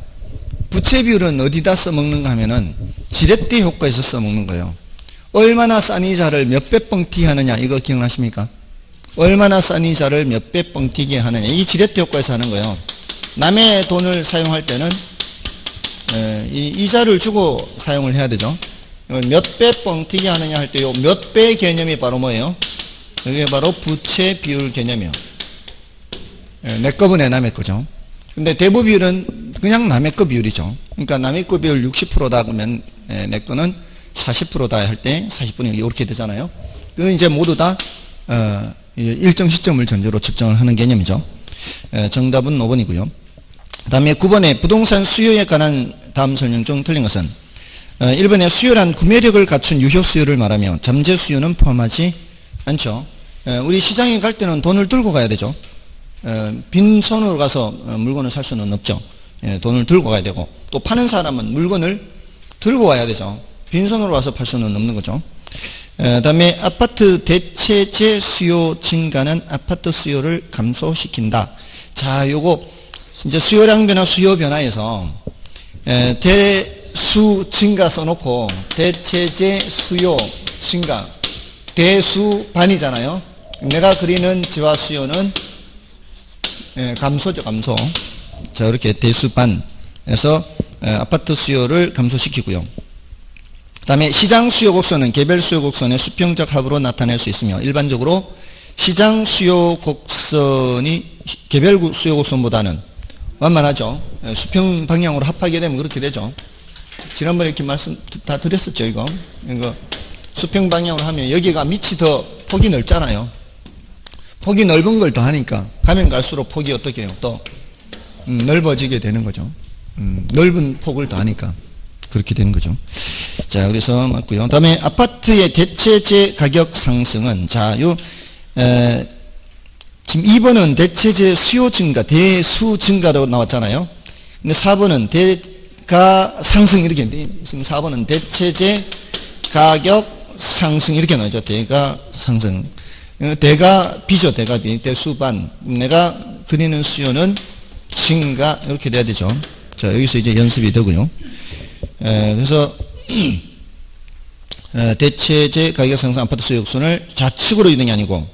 부채 비율은 어디다 써먹는가 하면은 지렛대 효과에서 써먹는 거예요. 얼마나 싼 이자를 몇 배 뻥튀기 하느냐, 이거 기억나십니까? 얼마나 싼 이자를 몇 배 뻥튀기 하느냐, 이 지렛대 효과에서 하는 거예요. 남의 돈을 사용할 때는 이 이자를 주고 사용을 해야 되죠. 몇 배 뻥튀기 하느냐 할 때 요 몇 배 개념이 바로 뭐예요? 이게 바로 부채 비율 개념이에요. 내 거분의 남의 거죠. 근데 대부 비율은 그냥 남의 거 비율이죠. 그러니까 남의 거 비율 60%다 그러면 내 거는 40%다 할 때 40분의 이렇게 되잖아요. 그건 이제 모두 다 일정 시점을 전제로 측정을 하는 개념이죠. 정답은 5번이고요. 그 다음에 9번에 부동산 수요에 관한 다음 설명 중 틀린 것은 1번에 수요란 구매력을 갖춘 유효 수요를 말하며 잠재 수요는 포함하지 않죠. 우리 시장에 갈 때는 돈을 들고 가야 되죠. 빈손으로 가서 물건을 살 수는 없죠. 돈을 들고 가야 되고, 또 파는 사람은 물건을 들고 와야 되죠. 빈손으로 와서 팔 수는 없는 거죠. 다음에 아파트 대체재 수요 증가는 아파트 수요를 감소시킨다. 자, 요거 이제 수요량 변화, 수요 변화에서 대수 증가 써놓고 대체재 수요 증가, 대수반이잖아요. 내가 그리는 지화 수요는 감소죠, 감소. 자, 이렇게 대수반에서 아파트 수요를 감소시키고요. 그 다음에 시장 수요 곡선은 개별 수요 곡선의 수평적 합으로 나타낼 수 있으며, 일반적으로 시장 수요 곡선이 개별 수요 곡선보다는 완만하죠. 수평 방향으로 합하게 되면 그렇게 되죠. 지난번에 이렇게 말씀 다 드렸었죠, 이거. 수평 방향으로 하면 여기가 밑이 더 폭이 넓잖아요. 폭이 넓은 걸 더 하니까 가면 갈수록 폭이 어떻게 해요? 또 넓어지게 되는 거죠. 넓은 폭을 더 하니까 그렇게 되는 거죠. 자, 그래서 맞고요. 다음에 아파트의 대체재 가격 상승은, 자, 지금 2번은 대체재 수요 증가, 대수 증가로 나왔잖아요. 근데 4번은 대가 상승 이렇게 했는데, 지금 4번은 대체재 가격 상승 이렇게 나오죠. 대가 상승. 대가 비죠. 대가 비. 대수반. 내가 그리는 수요는 증가 이렇게 돼야 되죠. 자, 여기서 이제 연습이 되고요. 그래서 대체재 가격 상승 아파트 수요 곡선을 좌측으로 이동이 아니고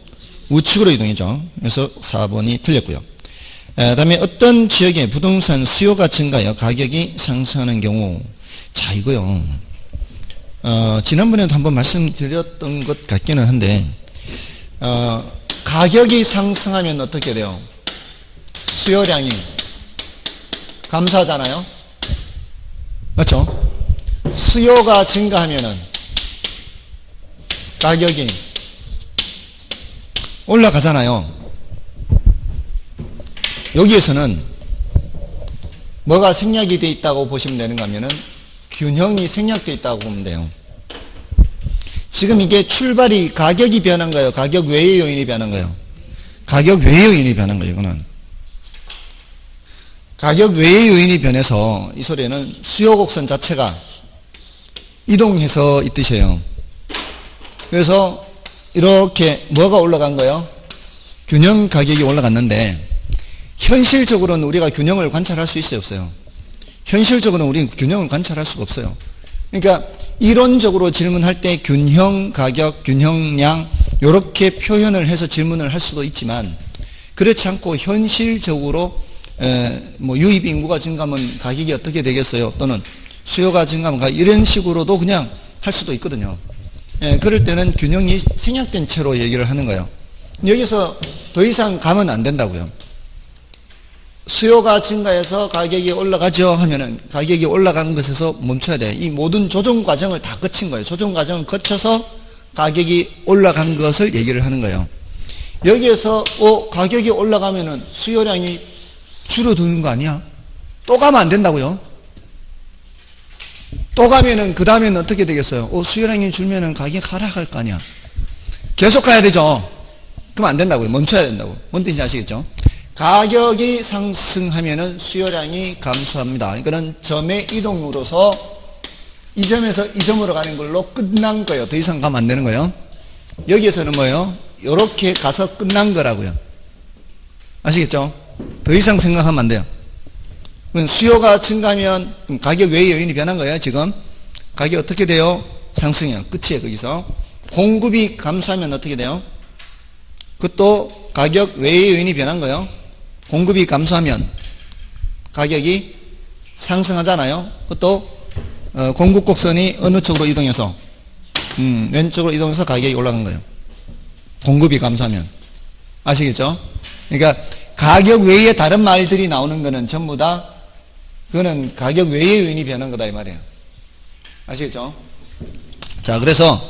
우측으로 이동이죠. 그래서 4번이 틀렸고요. 다음에 어떤 지역의 부동산 수요가 증가하여 가격이 상승하는 경우, 자, 이거요. 지난번에도 한번 말씀드렸던 것 같기는 한데, 가격이 상승하면 어떻게 돼요? 수요량이 감소하잖아요. 맞죠? 수요가 증가하면은 가격이 올라가잖아요. 여기에서는 뭐가 생략이 되어 있다고 보시면 되는가 하면은 균형이 생략되어 있다고 보면 돼요. 지금 이게 출발이 가격이 변한 거예요? 가격 외의 요인이 변한 거예요? 가격 외의 요인이 변한 거예요, 이거는. 가격 외의 요인이 변해서 이 소리는 수요 곡선 자체가 이동해서 이 뜻이에요. 그래서 이렇게 뭐가 올라간 거예요? 균형 가격이 올라갔는데, 현실적으로는 우리가 균형을 관찰할 수 있어요, 없어요? 현실적으로는 우리는 균형을 관찰할 수가 없어요. 그러니까 이론적으로 질문할 때 균형 가격, 균형량 이렇게 표현을 해서 질문을 할 수도 있지만, 그렇지 않고 현실적으로 뭐 유입 인구가 증가하면 가격이 어떻게 되겠어요? 또는 수요가 증가하면 이런 식으로도 그냥 할 수도 있거든요. 그럴 때는 균형이 생략된 채로 얘기를 하는 거예요. 여기서 더 이상 가면 안 된다고요. 수요가 증가해서 가격이 올라가죠 하면은 가격이 올라간 것에서 멈춰야 돼. 이 모든 조정 과정을 다 거친 거예요. 조정 과정을 거쳐서 가격이 올라간 것을 얘기를 하는 거예요. 여기에서 가격이 올라가면은 수요량이 줄어드는 거 아니야? 또 가면 안 된다고요. 또 가면은 그 다음에는 어떻게 되겠어요? 수요량이 줄면은 가격이 하락할 거 아니야? 계속 가야 되죠. 그럼 안 된다고요. 멈춰야 된다고. 뭔 뜻인지 아시겠죠? 가격이 상승하면은 수요량이 감소합니다. 이거는 점의 이동으로서 이 점에서 이 점으로 가는 걸로 끝난 거예요. 더 이상 가면 안 되는 거예요. 여기에서는 뭐예요? 이렇게 가서 끝난 거라고요. 아시겠죠? 더 이상 생각하면 안 돼요. 수요가 증가하면 가격 외의 요인이 변한 거예요. 지금 가격이 어떻게 돼요? 상승해요. 끝이에요. 거기서 공급이 감소하면 어떻게 돼요? 그것도 가격 외의 요인이 변한 거예요. 공급이 감소하면 가격이 상승하잖아요. 그것도 공급 곡선이 어느 쪽으로 이동해서 왼쪽으로 이동해서 가격이 올라간 거예요. 공급이 감소하면. 아시겠죠? 그러니까 가격 외에 다른 말들이 나오는 거는 전부 다 그거는 가격 외의 요인이 변한 거다 이 말이에요. 아시겠죠? 자, 그래서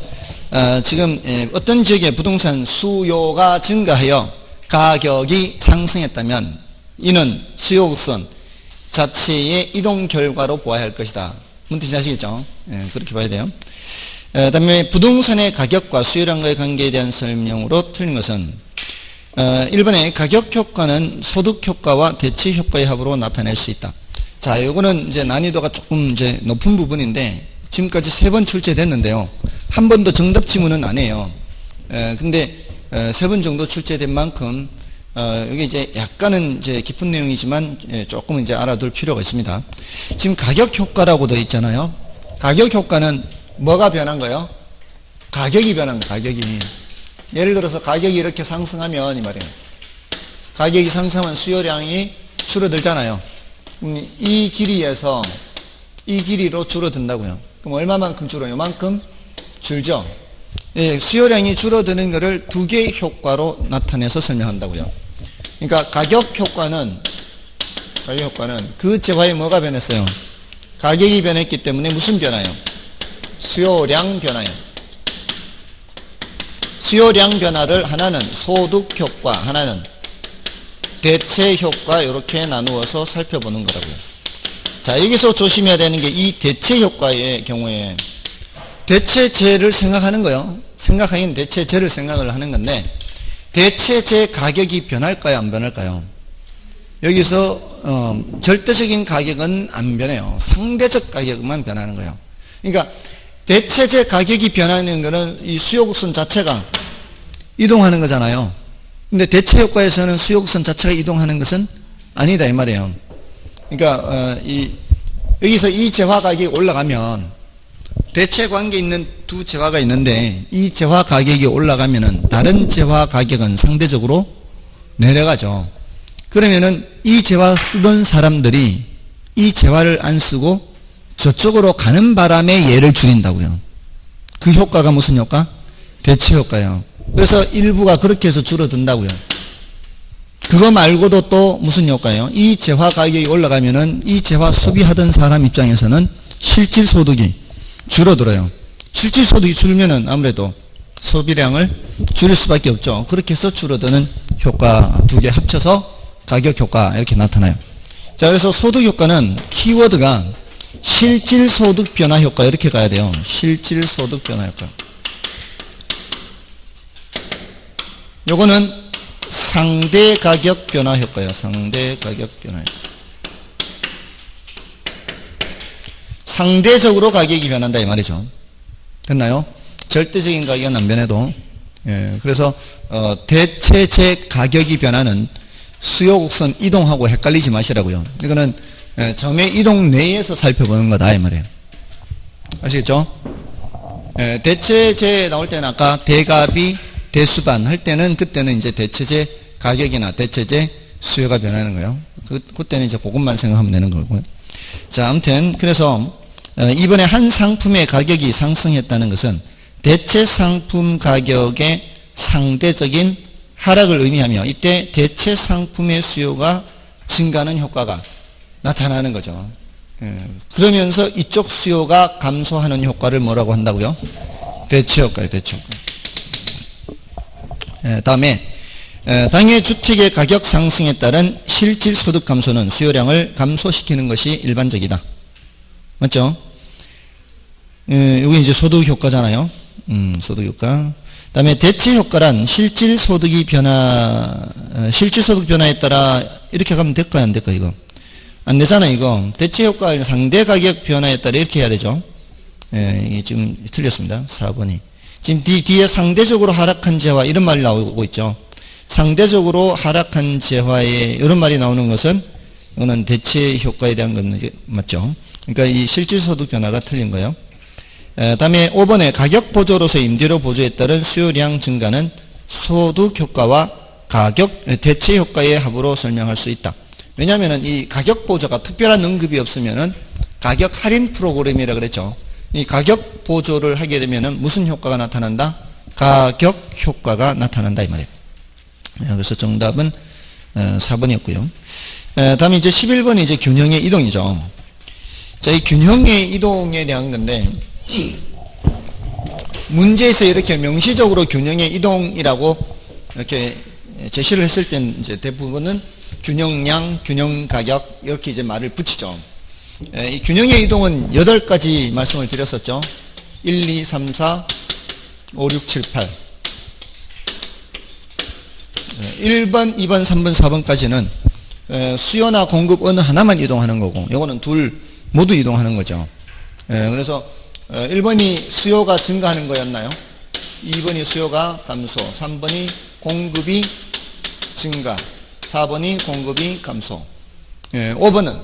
지금 어떤 지역의 부동산 수요가 증가하여 가격이 상승했다면 이는 수요 곡선 자체의 이동 결과로 보아야 할 것이다. 뭔 뜻인지 아시겠죠? 그렇게 봐야 돼요. 그다음에 부동산의 가격과 수요량과의 관계에 대한 설명으로 틀린 것은 1번에 가격 효과는 소득 효과와 대체 효과의 합으로 나타낼 수 있다. 자, 요거는 이제 난이도가 조금 이제 높은 부분인데 지금까지 3번 출제됐는데요. 한 번도 정답 지문은 안 해요. 근데 3번 정도 출제된 만큼 여기 이제 약간은 이제 깊은 내용이지만 조금 이제 알아둘 필요가 있습니다. 지금 가격 효과라고 되어 있잖아요. 가격 효과는 뭐가 변한 거예요? 가격이 변한 거예요. 가격이. 예를 들어서 가격이 이렇게 상승하면 이 말이에요. 가격이 상승하면 수요량이 줄어들잖아요. 그럼 이 길이에서 이 길이로 줄어든다고요. 그럼 얼마만큼 줄어요? 요만큼 줄죠. 예, 수요량이 줄어드는 것을 두 개의 효과로 나타내서 설명한다고요. 그러니까 가격 효과는 그 재화에 뭐가 변했어요? 가격이 변했기 때문에 무슨 변화요? 수요량 변화요. 수요량 변화를 하나는 소득 효과, 하나는 대체 효과 이렇게 나누어서 살펴보는 거라고요. 자, 여기서 조심해야 되는 게 이 대체 효과의 경우에 대체재를 생각하는 거예요. 생각하기는 대체재를 생각을 하는 건데 대체재 가격이 변할까요? 안 변할까요? 여기서 절대적인 가격은 안 변해요. 상대적 가격만 변하는 거예요. 그러니까 대체재 가격이 변하는 거는 이 수요곡선 자체가 이동하는 거잖아요. 근데 대체 효과에서는 수요곡선 자체가 이동하는 것은 아니다 이 말이에요. 그러니까 여기서 이 재화 가격이 올라가면 대체 관계 있는 두 재화가 있는데 이 재화 가격이 올라가면은 다른 재화 가격은 상대적으로 내려가죠. 그러면은 이 재화 쓰던 사람들이 이 재화를 안 쓰고 저쪽으로 가는 바람에 얘를 줄인다고요. 그 효과가 무슨 효과? 대체 효과예요. 그래서 일부가 그렇게 해서 줄어든다고요. 그거 말고도 또 무슨 효과예요? 이 재화 가격이 올라가면은 이 재화 소비하던 사람 입장에서는 실질 소득이 줄어들어요. 실질 소득이 줄면은 아무래도 소비량을 줄일 수밖에 없죠. 그렇게 해서 줄어드는 효과 두 개 합쳐서 가격 효과 이렇게 나타나요. 자, 그래서 소득 효과는 키워드가 실질 소득 변화 효과 이렇게 가야 돼요. 실질 소득 변화 효과. 요거는 상대 가격 변화 효과예요. 상대 가격 변화 효과. 상대적으로 가격이 변한다 이 말이죠. 됐나요? 절대적인 가격은 안 변해도. 예, 그래서 대체재 가격이 변하는 수요곡선 이동하고 헷갈리지 마시라고요. 이거는 점의 이동 내에서 살펴보는 거다 이 말이에요. 아시겠죠? 대체재 나올 때는 아까 대값이 대수반 할 때는 그때는 이제 대체재 가격이나 대체재 수요가 변하는 거예요. 그때는 이제 그것만 생각하면 되는 거고요. 자, 아무튼 그래서 이번에 한 상품의 가격이 상승했다는 것은 대체 상품 가격의 상대적인 하락을 의미하며 이때 대체 상품의 수요가 증가하는 효과가 나타나는 거죠. 그러면서 이쪽 수요가 감소하는 효과를 뭐라고 한다고요? 대체 효과예요. 대체 효과. 다음에 당해 주택의 가격 상승에 따른 실질 소득 감소는 수요량을 감소시키는 것이 일반적이다. 맞죠? 여기 이제 소득 효과잖아요. 소득 효과. 다음에 대체 효과란 실질 소득이 실질 소득 변화에 따라 이렇게 가면 될까요? 안 될까요? 이거 안 되잖아요. 이거 대체 효과 상대 가격 변화에 따라 이렇게 해야 되죠. 이게 지금 틀렸습니다. 4번이 지금 뒤에 상대적으로 하락한 재화 이런 말이 나오고 있죠. 상대적으로 하락한 재화에 이런 말이 나오는 것은 이거는 대체 효과에 대한 건 맞죠. 그러니까 이 실질 소득 변화가 틀린 거예요. 다음에 5번에 가격 보조로서 임대료 보조에 따른 수요량 증가는 소득 효과와 대체 효과의 합으로 설명할 수 있다. 왜냐하면 이 가격 보조가 특별한 언급이 없으면은 가격 할인 프로그램이라 그랬죠. 이 가격 보조를 하게 되면은 무슨 효과가 나타난다? 가격 효과가 나타난다 이 말이에요. 그래서 정답은 4번이었고요. 다음에 이제 11번이 이제 균형의 이동이죠. 자, 이 균형의 이동에 대한 건데 문제에서 이렇게 명시적으로 균형의 이동이라고 이렇게 제시를 했을 땐 이제 대부분은 균형량, 균형가격 이렇게 이제 말을 붙이죠. 이 균형의 이동은 8가지 말씀을 드렸었죠. 1, 2, 3, 4, 5, 6, 7, 8. 1번, 2번, 3번, 4번까지는 수요나 공급 어느 하나만 이동하는 거고, 요거는 둘 모두 이동하는 거죠. 그래서 1번이 수요가 증가하는 거였나요? 2번이 수요가 감소, 3번이 공급이 증가, 4번이 공급이 감소. 5번은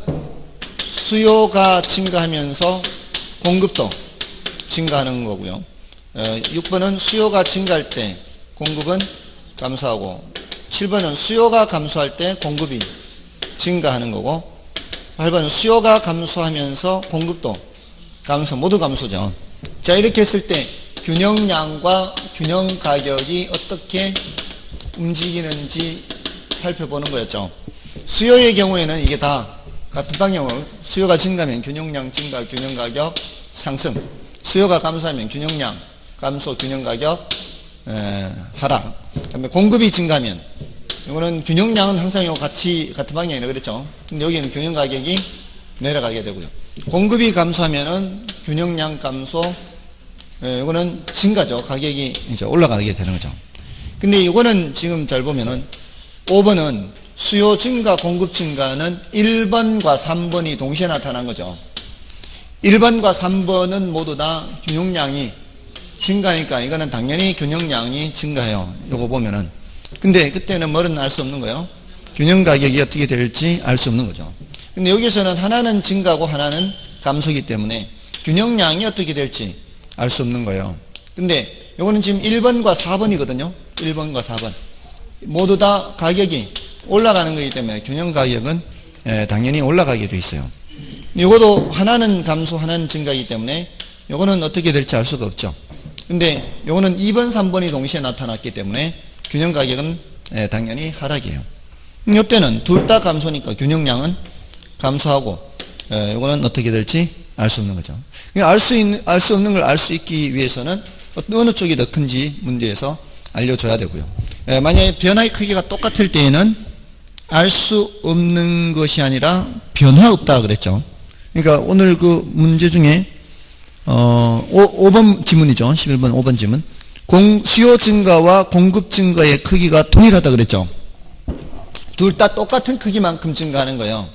수요가 증가하면서 공급도 증가하는 거고요. 6번은 수요가 증가할 때 공급은 감소하고, 7번은 수요가 감소할 때 공급이 증가하는 거고, 8번은 수요가 감소하면서 공급도 감소, 모두 감소죠. 자, 이렇게 했을 때 균형량과 균형 가격이 어떻게 움직이는지 살펴보는 거였죠. 수요의 경우에는 이게 다 같은 방향으로, 수요가 증가하면 균형량 증가, 균형 가격 상승, 수요가 감소하면 균형량 감소, 균형 가격 하락. 그다음에 공급이 증가하면, 이거는 균형량은 항상 요 같은 방향이라 그랬죠. 근데 여기는 균형 가격이 내려가게 되고요. 공급이 감소하면은 균형량 감소, 이거는 증가죠. 가격이 이제 올라가게 되는 거죠. 근데 이거는 지금 잘 보면은 5번은 수요 증가, 공급 증가는 1번과 3번이 동시에 나타난 거죠. 1번과 3번은 모두 다 균형량이 증가하니까 이거는 당연히 균형량이 증가해요. 요거 보면은. 근데 그때는 뭐는 알 수 없는 거예요. 균형 가격이 어떻게 될지 알 수 없는 거죠. 근데 여기서는 하나는 증가고 하나는 감소이기 때문에 균형량이 어떻게 될지 알 수 없는 거예요. 근데 요거는 지금 1번과 4번이거든요. 1번과 4번. 모두 다 가격이 올라가는 거기 때문에 균형 가격은 당연히 올라가게 돼 있어요. 요것도 하나는 감소, 하나는 증가이기 때문에 요거는 어떻게 될지 알 수가 없죠. 근데 요거는 2번, 3번이 동시에 나타났기 때문에 균형 가격은 당연히 하락이에요. 요때는 둘 다 감소니까 균형량은 감소하고, 요거는 어떻게 될지 알 수 없는 거죠. 알 수 없는 걸 알 수 있기 위해서는 어느 쪽이 더 큰지 문제에서 알려줘야 되고요. 만약에 변화의 크기가 똑같을 때에는 알 수 없는 것이 아니라 변화 없다 그랬죠. 그러니까 오늘 그 문제 중에 5번 지문이죠. 11번 5번 지문. 수요 증가와 공급 증가의 크기가 동일하다 그랬죠. 둘 다 똑같은 크기만큼 증가하는 거예요.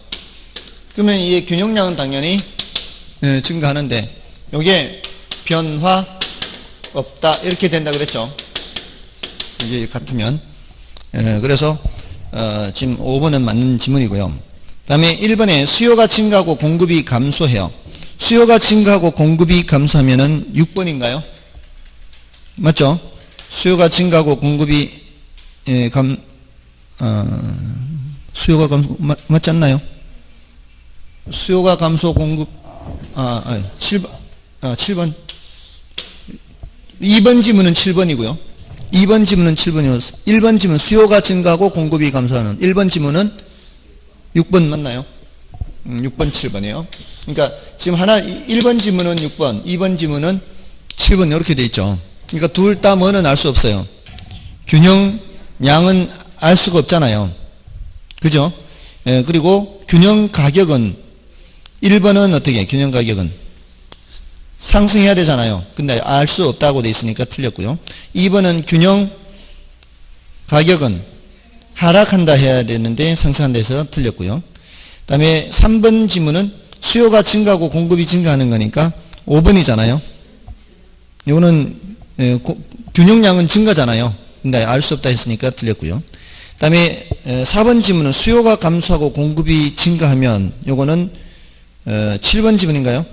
그러면 이 균형량은 당연히 증가하는데, 요게 변화 없다 이렇게 된다 그랬죠. 이게 같으면. 그래서 지금 5번은 맞는 지문이고요. 그 다음에 1번에 수요가 증가하고 공급이 감소해요. 수요가 증가하고 공급이 감소하면은 6번인가요? 맞죠? 수요가 증가하고 공급이 수요가 감소 맞지 않나요? 수요가 감소 공급 7번 2번 지문은 7번이고요. 2번 지문은 7번이고 1번 지문 수요가 증가하고 공급이 감소하는 1번 지문은 6번 맞나요? 6번 7번이에요. 그러니까 지금 1번 지문은 6번 2번 지문은 7번 이렇게 돼 있죠. 그러니까 둘 다 뭐는 알 수 없어요. 균형량은 알 수가 없잖아요. 그죠? 그리고 균형 가격은 1번은 어떻게 균형 가격은 상승해야 되잖아요. 근데 알 수 없다고 돼 있으니까 틀렸고요. 2번은 균형 가격은 하락한다 해야 되는데 상승한다 해서 틀렸고요. 그 다음에 3번 지문은 수요가 증가하고 공급이 증가하는 거니까 5번이잖아요. 이거는 균형량은 증가잖아요. 근데 알 수 없다 했으니까 틀렸고요. 그 다음에 4번 지문은 수요가 감소하고 공급이 증가하면 요거는 7번 지문인가요?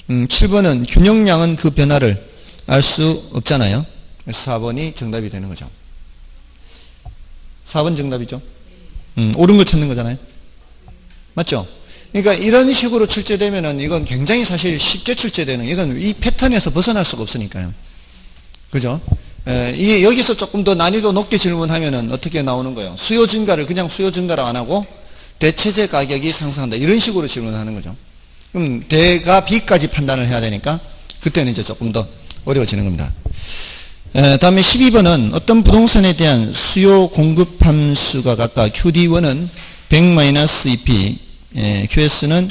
7번은 균형량은 그 변화를 알 수 없잖아요. 그래서 4번이 정답이 되는 거죠. 4번 정답이죠. 옳은 걸 찾는 거잖아요. 맞죠? 그러니까 이런 식으로 출제되면은 이건 굉장히 사실 쉽게 출제되는, 이건 이 패턴에서 벗어날 수가 없으니까요. 그죠? 이게 여기서 조금 더 난이도 높게 질문하면은 어떻게 나오는 거예요? 수요 증가를 그냥 수요 증가를 안 하고 대체재 가격이 상승한다. 이런 식으로 질문하는 거죠. 그럼 대가 B까지 판단을 해야 되니까 그때는 이제 조금 더 어려워지는 겁니다. 다음에 12번은 어떤 부동산에 대한 수요 공급 함수가 각각 QD1은 100-EP, QS는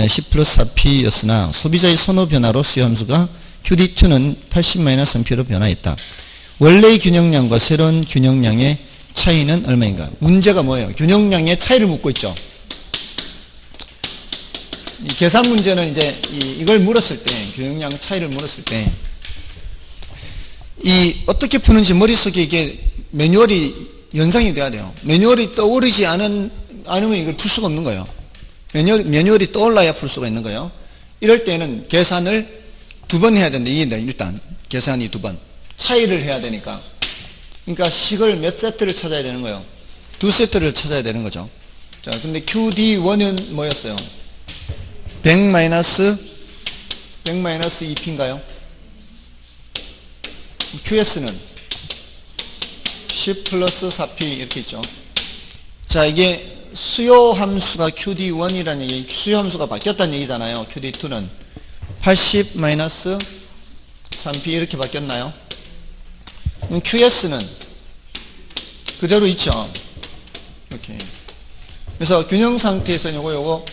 10 플러스 4P였으나 소비자의 선호 변화로 수요 함수가 QD2는 80-3P로 변화했다. 원래의 균형량과 새로운 균형량의 차이는 얼마인가? 문제가 뭐예요? 균형량의 차이를 묻고 있죠. 이 계산 문제는 이제 이걸 물었을 때, 균형량 차이를 물었을 때, 어떻게 푸는지 머릿속에 이게 매뉴얼이 연상이 돼야 돼요. 매뉴얼이 떠오르지 않으면 이걸 풀 수가 없는 거예요. 매뉴얼이 떠올라야 풀 수가 있는 거예요. 이럴 때는 계산을 2번 해야 된다. 일단 계산이 2번. 차이를 해야 되니까. 그러니까 식을 몇 세트를 찾아야 되는 거예요? 2세트를 찾아야 되는 거죠. 자, 근데 QD1은 뭐였어요? 100-2P인가요? QS는 10 플러스 4P 이렇게 있죠. 자, 이게 수요 함수가 QD1이라는 얘기, 수요 함수가 바뀌었다는 얘기잖아요. QD2는 80-3P 이렇게 바뀌었나요? 그럼 QS는 그대로 있죠. 이렇게. 그래서 균형 상태에서 요거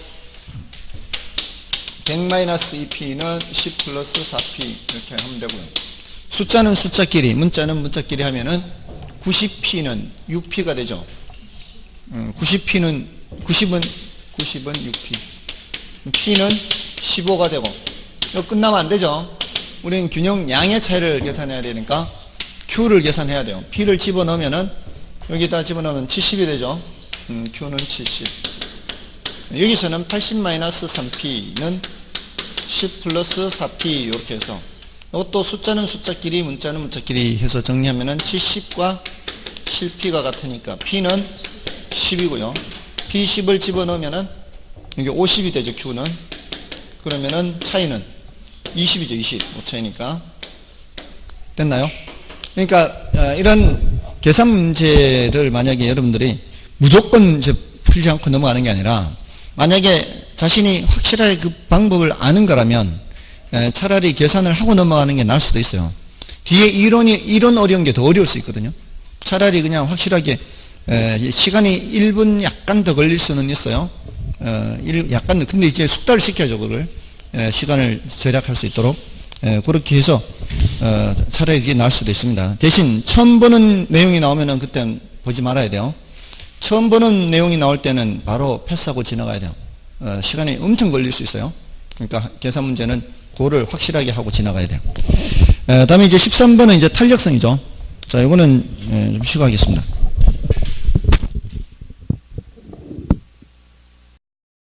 100-2P는 10 플러스 4P 이렇게 하면 되고요. 숫자는 숫자끼리, 문자는 문자끼리 하면은 90P는 6P가 되죠. 90은 6P. P는 15가 되고. 이거 끝나면 안 되죠. 우리는 균형량의 차이를 계산해야 되니까 Q를 계산해야 돼요. P를 집어넣으면은 여기다 집어넣으면 70이 되죠. Q는 70. 여기서는 80-3P는 10 플러스 4P 이렇게 해서 이것도 숫자는 숫자끼리 문자는 문자끼리 해서 정리하면은 70과 7P가 같으니까 P는 10이고요. P10을 집어넣으면은 이게 50이 되죠. Q는. 그러면은 차이는 20이죠. 20. 차이니까. 됐나요? 그러니까 이런 계산 문제를 만약에 여러분들이 무조건 이제 풀지 않고 넘어가는 게 아니라 만약에 자신이 확실하게 그 방법을 아는 거라면 차라리 계산을 하고 넘어가는 게 나을 수도 있어요. 뒤에 이론 어려운 게 더 어려울 수 있거든요. 차라리 그냥 확실하게 시간이 1분 약간 더 걸릴 수는 있어요. 약간 근데 이제 숙달을 시켜줘 그걸 시간을 절약할 수 있도록 그렇게 해서 차라리 이게 나을 수도 있습니다. 대신 처음 보는 내용이 나오면은 그때는 보지 말아야 돼요. 처음 보는 내용이 나올 때는 바로 패스하고 지나가야 돼요. 시간이 엄청 걸릴 수 있어요. 그러니까 계산 문제는 그거를 확실하게 하고 지나가야 돼요. 다음에 이제 13번은 이제 탄력성이죠. 자, 이거는 좀 쉬고 하겠습니다.